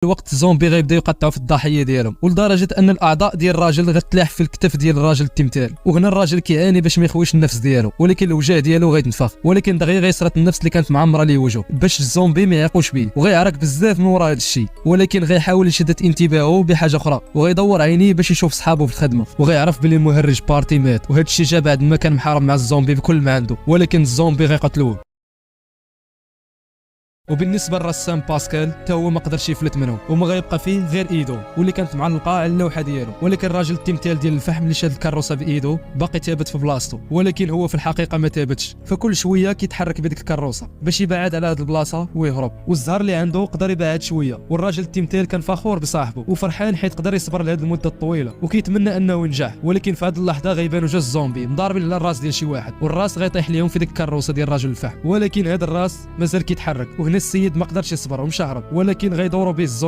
الوقت الزومبي غيبداو يقطعوا في الضحيه ديالهم، ولدرجه ان الاعضاء ديال الراجل غتلاح في الكتف ديال الراجل التمثال. وهنا الراجل كيعاني باش ما يخويش النفس ديالو، ولكن الوجه ديالو غيتنفخ، ولكن دغيا غيصرت النفس اللي كانت معمره ليه وجهه باش الزومبي ما يعيقوش به، وغيعرق بزاف من ورا هذا الشيء. ولكن غيحاول يشد انتباهه بحاجه اخرى، وغيدور عينيه باش يشوف صحابه في الخدمه، وغيعرف بلي المهرج بارتي مات، وهذا الشيء جا بعد ما كان محارب مع الزومبي بكل ما عنده، ولكن الزومبي غيقتلوه. وبالنسبه للرسام باسكال حتى هو ما قدرش يفلت منهم، وما غيبقى فيه غير ايدو واللي كانت معلقه على اللوحه ديالو. ولكن الراجل التمثال ديال الفحم اللي شاد الكروسه بايدو باقي ثابت في بلاصتو، ولكن هو في الحقيقه ما ثابتش، فكل شويه كيتحرك بديك الكروسه باش يبعد على هذه البلاصه ويهرب. والزهر اللي عنده قدر يبعد شويه، والراجل التمثال كان فخور بصاحبه وفرحان حيت قدر يصبر لهذه المده الطويله، وكيتمنى انه ينجح. ولكن في هذه اللحظه غيبانوا جوج زومبي مضاربين على الراس ديال شي واحد، والراس غيطيح ليهم في ديك الكروسه ديال الراجل الفحم. ولكن هذا الراس مازال كيتحرك، وهنا السيد ما قدرش يصبر ومشى هرب، ولكن غيدوروا به الزومبي